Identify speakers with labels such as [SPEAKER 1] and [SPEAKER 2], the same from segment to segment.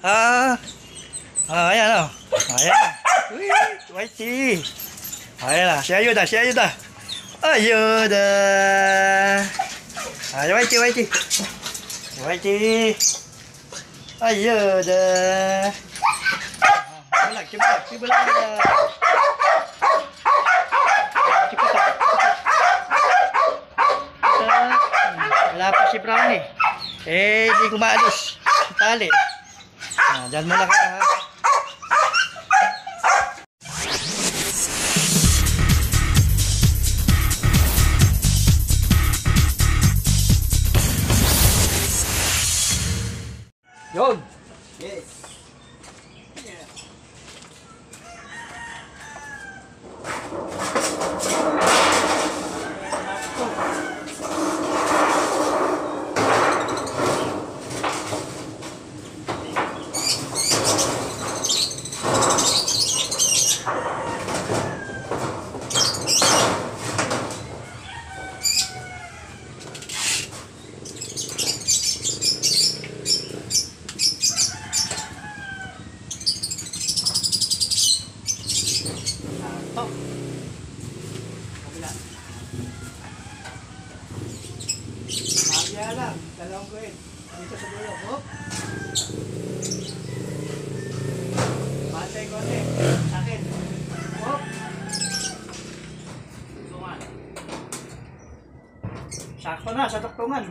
[SPEAKER 1] Ah, ayan o. Ayan. Uy, Whitey. Ayan na, si Ayuda, si Ayuda. Ayuda. Ayan, Whitey, Whitey. Whitey. Ayuda. Cibulag, cibulag, cibulag. Wala pa si Brownie. Di ko maalis. Si tali. Diyan muna ka ha. Yun.
[SPEAKER 2] Yes. Kaya lang, dalawang kuwet. Dito sa dulo. Hop. Bantay ko ulit. Sa akin. Hop. Tuktungan. Sakto na sa tuktungan.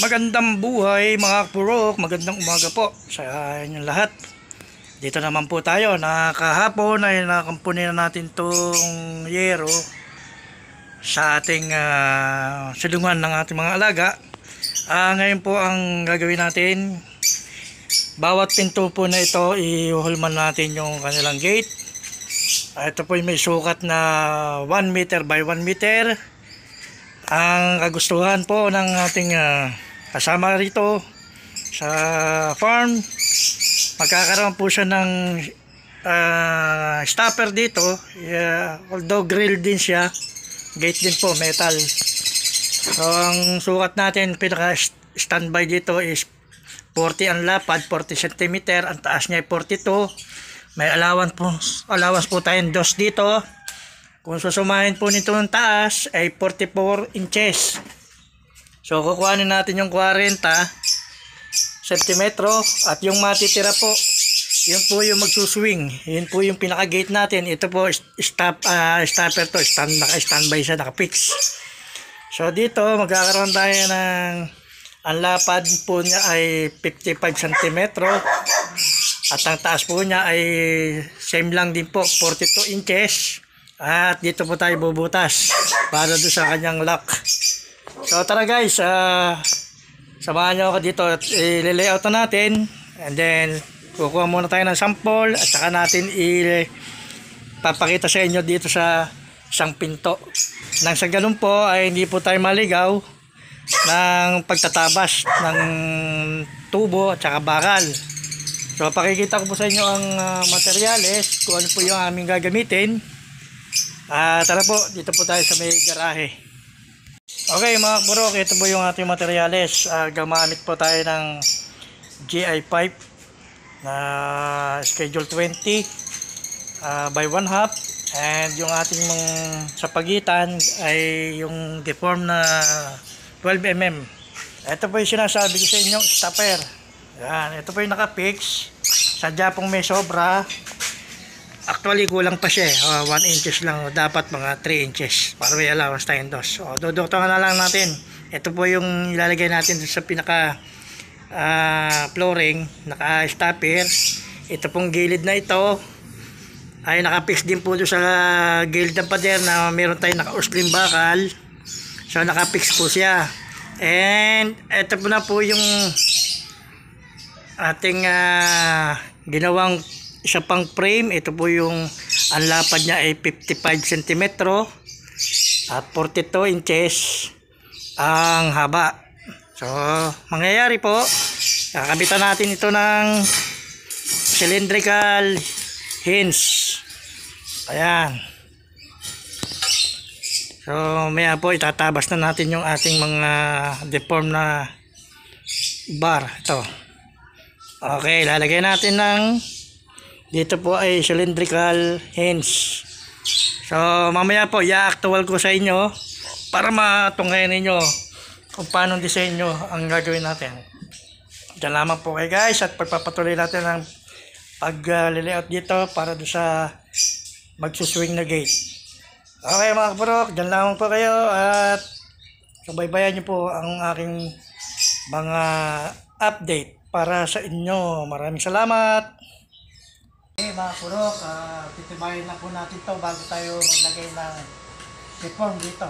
[SPEAKER 2] Magandang buhay mga kapurok. Magandang umaga po sa inyong lahat. Dito naman po tayo. Kahapon ay nakampunin na natin tong yero sa ating silungan ng ating mga alaga. Ngayon po ang gagawin natin, bawat pinto po na ito ihulman natin yung kanilang gate. Ito po may sukat na 1 meter by 1 meter. Ang kagustuhan po ng ating kasama rito sa farm, magkakaroon po siya ng stopper dito. Although grill din siya, gate din po, metal. So ang sukat natin, pinaka standby dito is 40 ang lapad, 40 cm, ang taas niya ay 42. May allowance po tayong dos dito. Kung susumahin po nito ng taas ay 44 inches. So kukuhanin natin yung 40 cm at yung matitira po, yun po yung magsuswing. Yun po yung pinaka-gate natin. Ito po stopper to. Naka-standby siya, naka-fix. So dito magkakaroon tayo ng, ang lapad po niya ay 55 cm at ang taas po niya ay same lang din po, 42 inches. At dito po tayo bubutas para doon sa kanyang lock. So tara guys, samahan nyo ako dito at i-layout na natin, and then kukuha muna tayo ng sample at saka natin ipapakita sa inyo dito sa isang pinto. Nang sa ganun po ay hindi po tayo maligaw ng pagtatabas ng tubo at saka bakal. So pakikita ko po sa inyo ang materyales, kung ano po yung aming gagamitin. Tara po, dito po tayo sa may garahe. Okay mga burok, ito po yung ating materyales. Gamamit po tayo ng GI pipe na schedule 20 by 1/2, and yung ating sa pagitan ay yung deform na 12 mm. Ito po yung sinasabi ko sa inyo, stopper. Yan, ito po yung naka-fix. Sadya pong may sobra. Actually kulang pa siya, 1 inches lang, dapat mga 3 inches para may allowance tayong dos. So duduktungan na lang natin. Ito po yung ilalagay natin sa pinaka flooring, naka stopper. Ito pong gilid na ito ay naka-fix din po doon sa gilid ng pader na meron tayong naka-uslim bakal. So naka-fix po siya. And ito po na po yung ating ginawang isa pang frame. Ito po yung ang lapad niya ay 55 cm at 42 inches ang haba. So mangyayari po, kakabitan natin ito ng cylindrical hinge. Ayan. So maya po itatabas na natin yung ating mga deform na bar. Ito. Okay, lalagay natin ng dito po ay cylindrical hinge. So, mamaya po, i-actual ko sa inyo para matunghayan ninyo kung paano disenyo ang gagawin natin. Diyan lamang po kayo guys at pagpapatuloy natin ang pag-layout dito para doon sa magsuswing na gate. Okay mga kapurok, diyan lamang po kayo at subaybayan nyo po ang aking mga update para sa inyo. Maraming salamat. Okay mga kapurok, titibayin na po natin to bago tayo maglagay ng sipon dito.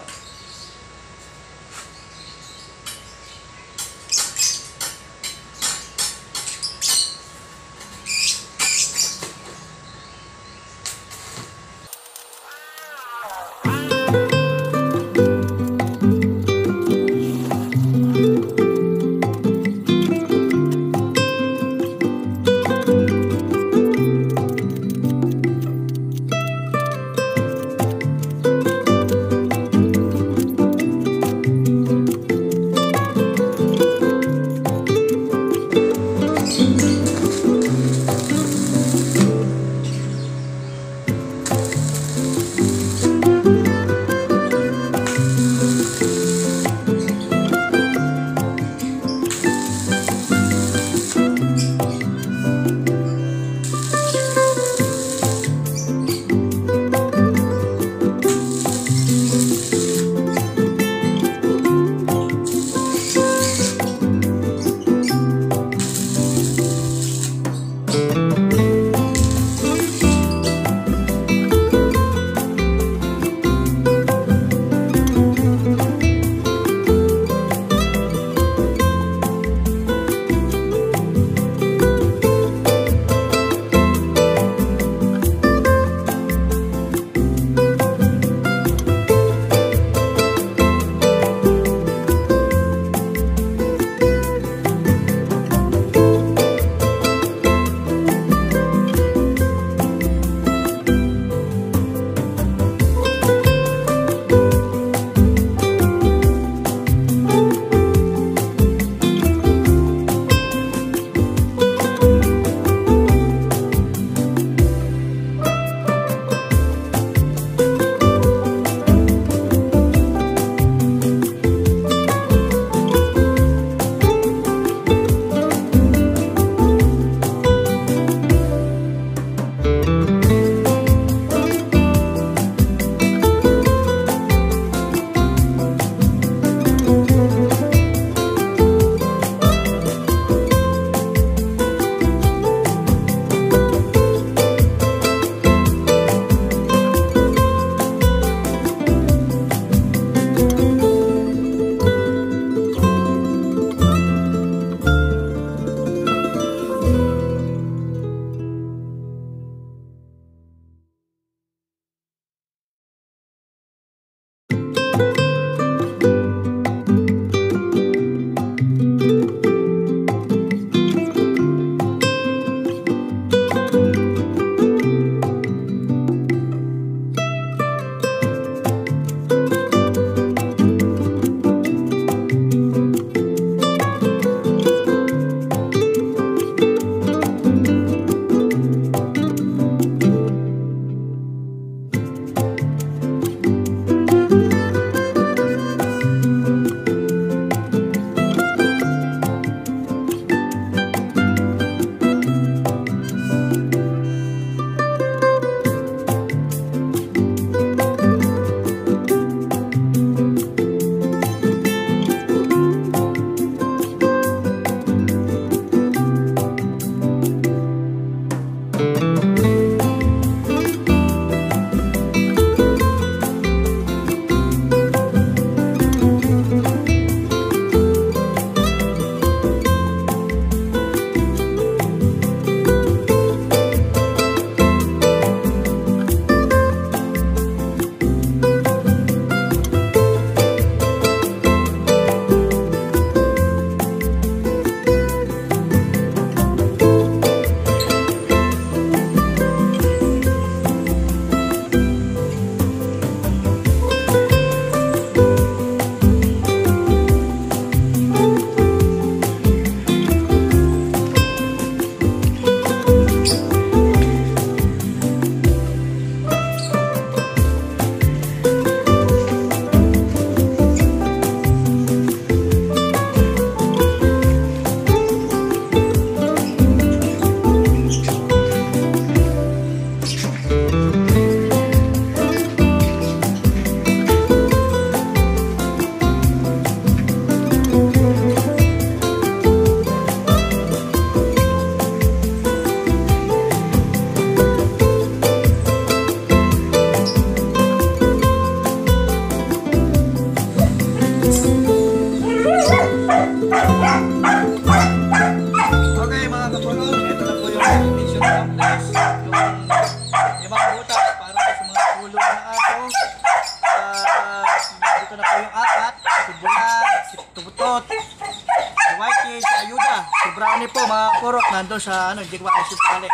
[SPEAKER 2] marami po mga kurok nandun sa ano, hindi ko maalis yung tali.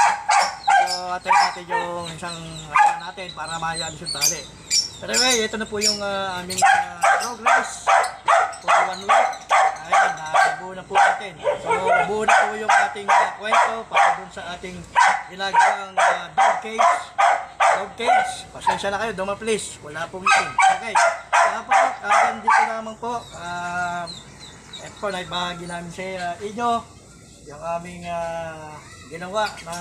[SPEAKER 2] So, atayin natin yung isang asahan natin para maalis yung tali. Pero anyway, ito na po yung aming progress for 1 week. Ayan, buo na po natin. So, buo na po yung ating kwento para dun sa ating ginagawang dog cage. Dog cage. Pasensya na kayo, doma please. Wala pong meeting. Okay. Po, hanggang dito naman po. Ito po, naibahagi namin sa inyo yung aming ginawa na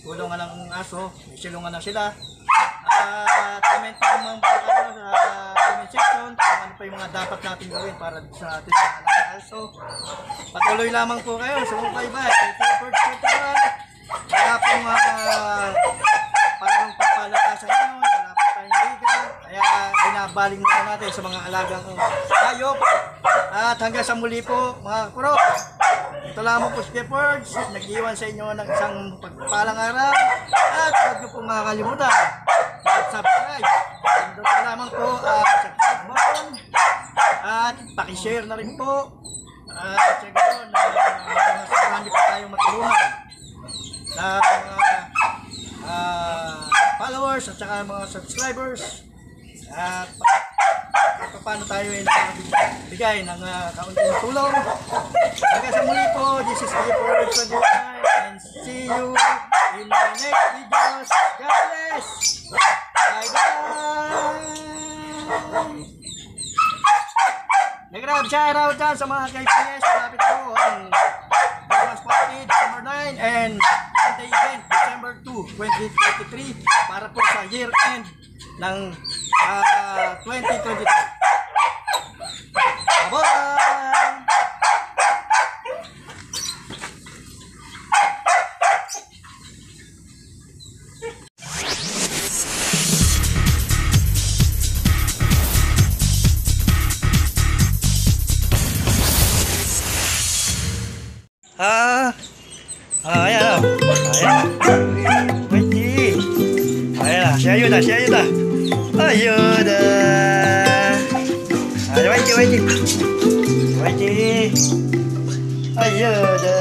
[SPEAKER 2] tulungan ng aso. May silungan na sila. Comment naman po kayo sa comment section kung ano pa yung mga dapat natin gawin para sa ating mga aso. Patuloy lamang po kayo. Sumubaybay. Thank you for tuturan. Kaya pong parang papalakasan nyo. Wala po tayong liga. Kaya binabaling muna natin sa mga alagang hayop. At hanggang sa muli po mga kurok. Ito lamang po si Jeffords. Nag-iwan sa inyo ng isang pagpapalang araw. At huwag nyo pong makakalimutan mag-subscribe. Ito lamang po subscribe button. At pakishare na rin po. At sa ganoon, marami pa tayong matulungan na followers at saka mga subscribers. At paano tayo ay nakabigay ng kaunting tulong. Hanggang sa muli po, this is Jeffords 21 and see you in my next videos. God bless! Bye bye! Nag-grab shout out dyan sa mga KPS. Malapit ako ang Christmas party December 9 and Monday event December 2, 2023 para po sa year end ng 2023. Bye-bye!
[SPEAKER 1] Ayan. Ayan. Wait. Ayan. Si ayuda. Ayuda. Ayan, wait. Ayuda.